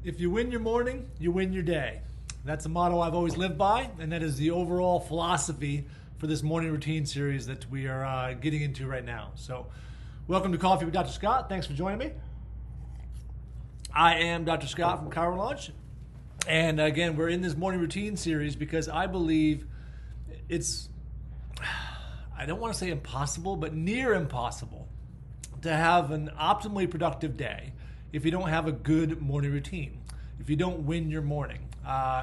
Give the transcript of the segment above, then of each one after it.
If you win your morning, you win your day. That's a motto I've always lived by, and that is the overall philosophy for this morning routine series that we are getting into right now. So, welcome to Coffee with Dr. Scott. Thanks for joining me. I am Dr. Scott from Chiro Launch, and again, we're in this morning routine series because I believe it's, I don't want to say impossible, but near impossible to have an optimally productive day if you don't have a good morning routine, if you don't win your morning.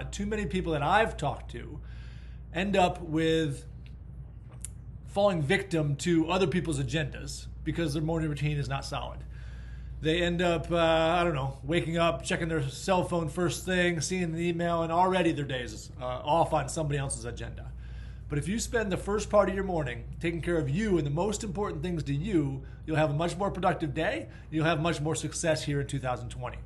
Too many people that I've talked to end up with falling victim to other people's agendas because their morning routine is not solid. They end up, waking up, checking their cell phone first thing, seeing an email, and already their day is off on somebody else's agenda. But if you spend the first part of your morning taking care of you and the most important things to you, you'll have a much more productive day. You'll have much more success here in 2020.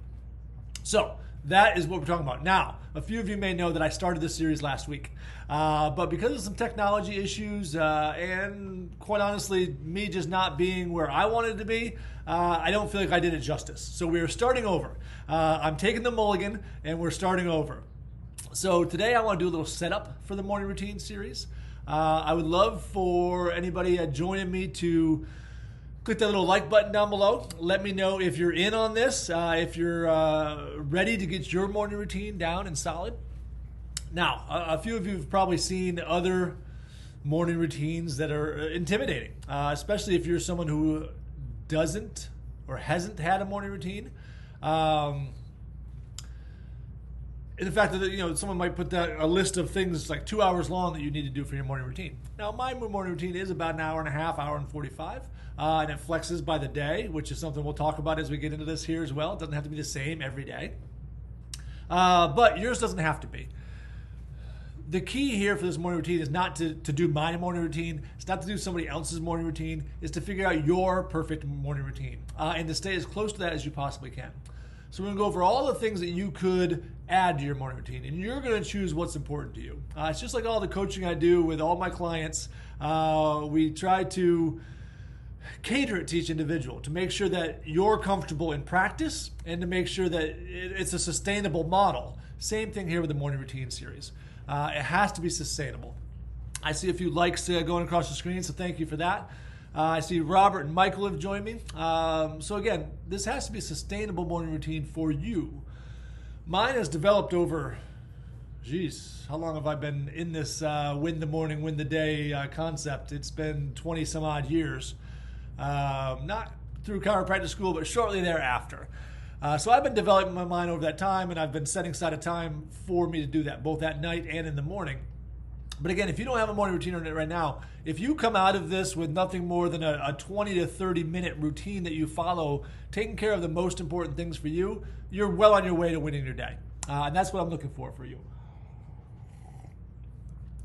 So that is what we're talking about. Now, a few of you may know that I started this series last week. But because of some technology issues and quite honestly, me just not being where I wanted to be, I don't feel like I did it justice. So we're starting over. I'm taking the mulligan and we're starting over. So today I want to do a little setup for the morning routine series. I would love for anybody joining me to click that little like button down below. Let me know if you're in on this, if you're ready to get your morning routine down and solid. Now, a few of you have probably seen other morning routines that are intimidating, especially if you're someone who doesn't or hasn't had a morning routine. And the fact that someone might put a list of things like 2 hours long that you need to do for your morning routine. Now, my morning routine is about an hour and a half, hour and 45, and it flexes by the day, which is something we'll talk about as we get into this here as well. It doesn't have to be the same every day, but yours doesn't have to be. The key here for this morning routine is not to do my morning routine. It's not to do somebody else's morning routine. It's to figure out your perfect morning routine and to stay as close to that as you possibly can. So we're going to go over all the things that you could add to your morning routine, and you're going to choose what's important to you. It's just like all the coaching I do with all my clients. We try to cater it to each individual to make sure that you're comfortable in practice and to make sure that it's a sustainable model. Same thing here with the morning routine series. It has to be sustainable. I see a few likes going across the screen, so thank you for that. I see Robert and Michael have joined me. So again, this has to be a sustainable morning routine for you. Mine has developed over, how long have I been in this win the morning, win the day concept? It's been 20 some odd years. Not through chiropractic school, but shortly thereafter. So I've been developing my mind over that time, and I've been setting aside a time for me to do that, both at night and in the morning. But again, if you don't have a morning routine on it right now, if you come out of this with nothing more than a 20 to 30 minute routine that you follow, taking care of the most important things for you, you're well on your way to winning your day. And that's what I'm looking for you.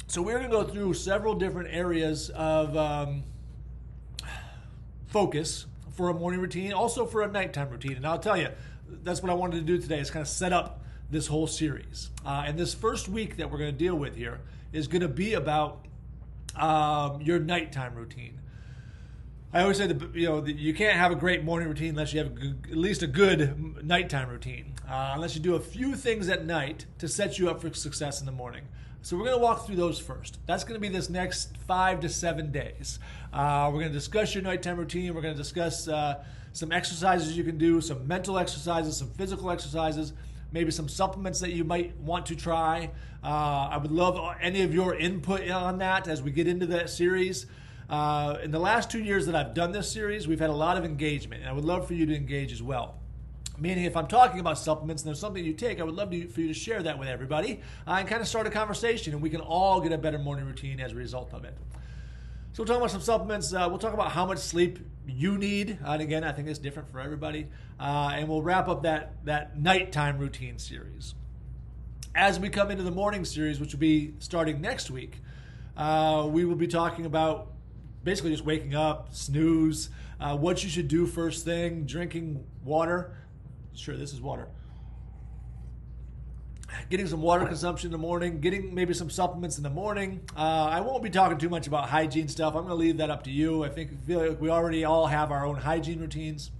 So we're going to go through several different areas of focus for a morning routine, also for a nighttime routine. And I'll tell you, that's what I wanted to do today, is kind of set up this whole series. And this first week that we're going to deal with here is going to be about your nighttime routine. I always say that you can't have a great morning routine unless you have at least a good nighttime routine. Unless you do a few things at night to set you up for success in the morning. So we're going to walk through those first. That's going to be this next 5 to 7 days. We're going to discuss your nighttime routine. We're going to discuss some exercises you can do, some mental exercises, some physical exercises, maybe some supplements that you might want to try. I would love any of your input on that as we get into that series. In the last 2 years that I've done this series, we've had a lot of engagement, and I would love for you to engage as well. Meaning if I'm talking about supplements and there's something you take, I would love for you to share that with everybody and kind of start a conversation, and we can all get a better morning routine as a result of it. So we'll talk about some supplements. We'll talk about how much sleep you need. And again, I think it's different for everybody. And we'll wrap up that nighttime routine series. As we come into the morning series, which will be starting next week, we will be talking about basically just waking up, snooze, what you should do first thing, drinking water. Sure, this is water. Getting some water consumption in the morning, getting maybe some supplements in the morning. I won't be talking too much about hygiene stuff. I'm going to leave that up to you. I feel like we already all have our own hygiene routines.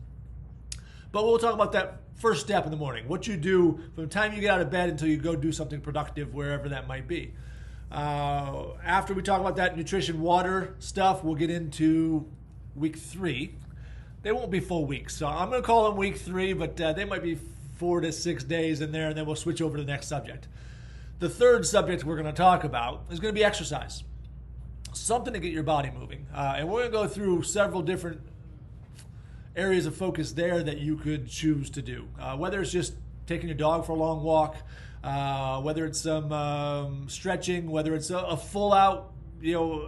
But we'll talk about that first step in the morning. What you do from the time you get out of bed until you go do something productive, wherever that might be. After we talk about that nutrition, water stuff, we'll get into week 3. They won't be full weeks, so I'm going to call them week 3, but they might be 4 to 6 days in there, and then we'll switch over to the next subject. The third subject we're going to talk about is going to be exercise. Something to get your body moving. And we're going to go through several different areas of focus there that you could choose to do. Whether it's just taking your dog for a long walk, whether it's some stretching, whether it's a full-out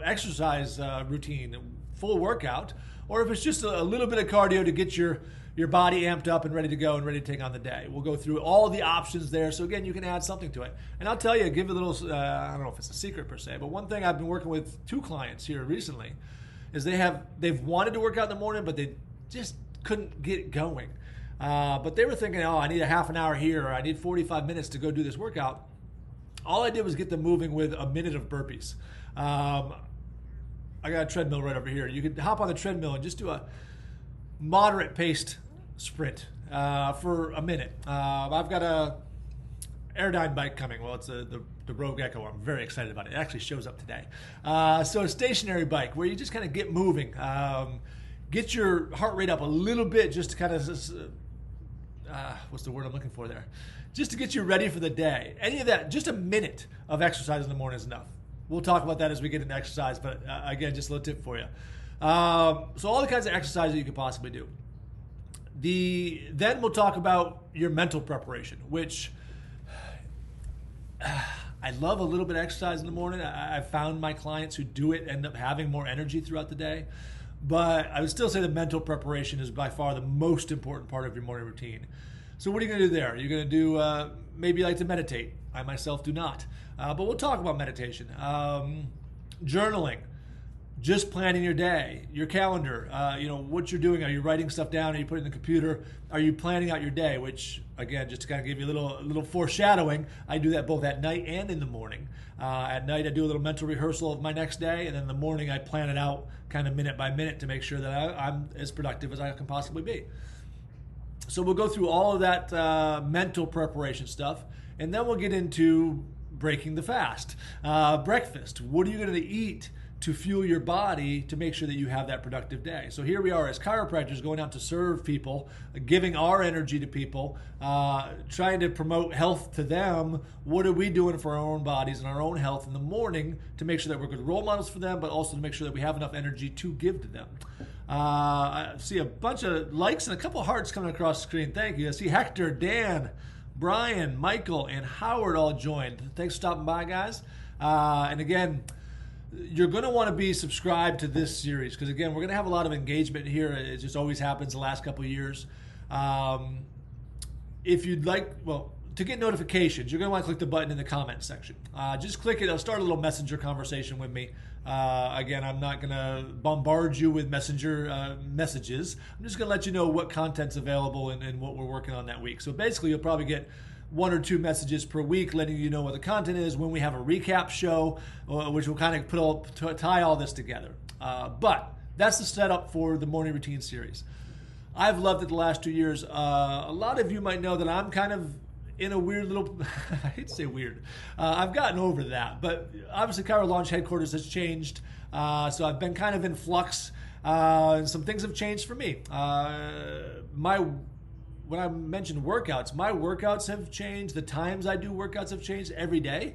exercise routine, full workout, or if it's just a little bit of cardio to get your body amped up and ready to go and ready to take on the day. We'll go through all the options there. So again, you can add something to it. And I'll tell you, give a little, I don't know if it's a secret per se, but one thing I've been working with 2 clients here recently is they've wanted to work out in the morning, but they just couldn't get going. But they were thinking, I need a half an hour here, or I need 45 minutes to go do this workout. All I did was get them moving with a minute of burpees. I got a treadmill right over here. You could hop on the treadmill and just do a moderate paced sprint for a minute. I've got a Airdyne bike coming. Well, it's the Rogue Echo. I'm very excited about it. It actually shows up today. So a stationary bike where you just kind of get moving, get your heart rate up a little bit, just to kind of what's the word I'm looking for there? Just to get you ready for the day. Any of that, just a minute of exercise in the morning is enough. We'll talk about that as we get into exercise, but again, just a little tip for you. So all the kinds of exercise that you could possibly do. Then we'll talk about your mental preparation, which I love a little bit of exercise in the morning. I found my clients who do it end up having more energy throughout the day. But I would still say the mental preparation is by far the most important part of your morning routine. So what are you going to do there? You're going to do, maybe you like to meditate. I myself do not. But we'll talk about meditation. Journaling. Just planning your day, your calendar, what you're doing. Are you writing stuff down? Are you putting it in the computer? Are you planning out your day? Which, again, just to kind of give you a little foreshadowing, I do that both at night and in the morning. At night, I do a little mental rehearsal of my next day, and then in the morning, I plan it out kind of minute by minute to make sure that I'm as productive as I can possibly be. So we'll go through all of that mental preparation stuff, and then we'll get into breaking the fast. Breakfast. What are you going to eat to fuel your body to make sure that you have that productive day? So here we are as chiropractors going out to serve people, giving our energy to people, trying to promote health to them. What are we doing for our own bodies and our own health in the morning to make sure that we're good role models for them, but also to make sure that we have enough energy to give to them? I see a bunch of likes and a couple of hearts coming across the screen. Thank you. I see Hector, Dan, Brian, Michael, and Howard all joined. Thanks for stopping by, guys. And again, you're going to want to be subscribed to this series because, again, we're going to have a lot of engagement here. It just always happens the last couple of years. If you'd like, to get notifications, you're going to want to click the button in the comments section. Just click it. It'll start a little messenger conversation with me. Again, I'm not going to bombard you with messenger messages. I'm just going to let you know what content's available and what we're working on that week. So basically, you'll probably get 1 or 2 messages per week letting you know what the content is when we have a recap show, which will kind of tie all this together. But that's the setup for the morning routine series. I've loved it the last 2 years. A lot of you might know that I'm kind of in a weird little, I hate to say weird. I've gotten over that, but obviously Chiro Launch headquarters has changed. So I've been kind of in flux, and some things have changed for me. When I mentioned workouts, my workouts have changed. The times I do workouts have changed every day,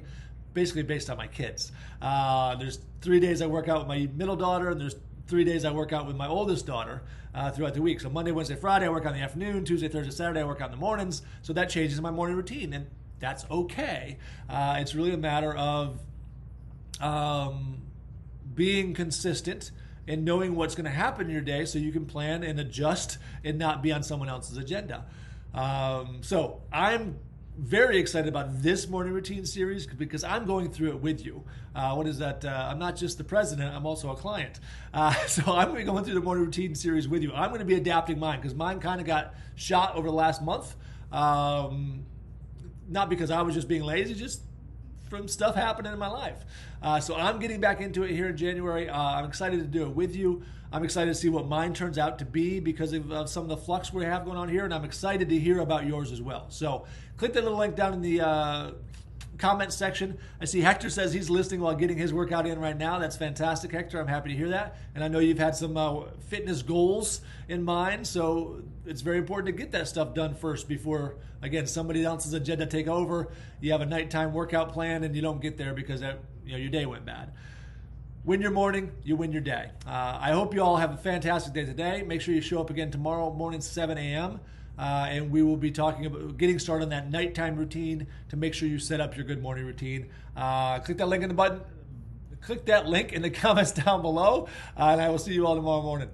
basically based on my kids. There's 3 days I work out with my middle daughter, and there's 3 days I work out with my oldest daughter throughout the week. So Monday, Wednesday, Friday, I work out in the afternoon. Tuesday, Thursday, Saturday, I work out in the mornings. So that changes my morning routine, and that's okay. It's really a matter of being consistent and knowing what's going to happen in your day so you can plan and adjust and not be on someone else's agenda. So I'm very excited about this morning routine series because I'm going through it with you. What is that? I'm not just the president, I'm also a client. So I'm going to be going through the morning routine series with you. I'm going to be adapting mine because mine kind of got shot over the last month. Not because I was just being lazy, just from stuff happening in my life. So I'm getting back into it here in January. I'm excited to do it with you. I'm excited to see what mine turns out to be because of some of the flux we have going on here, and I'm excited to hear about yours as well. So click that little link down in the comment section. I see Hector says he's listening while getting his workout in right now. That's fantastic, Hector. I'm happy to hear that. And I know you've had some fitness goals in mind, so it's very important to get that stuff done first before, again, somebody else's agenda take over. You have a nighttime workout plan and you don't get there because your day went bad. Win your morning, you win your day. I hope you all have a fantastic day today. Make sure you show up again tomorrow morning, 7 a.m., and we will be talking about getting started on that nighttime routine to make sure you set up your good morning routine. Click that link in the button. Click that link in the comments down below, and I will see you all tomorrow morning.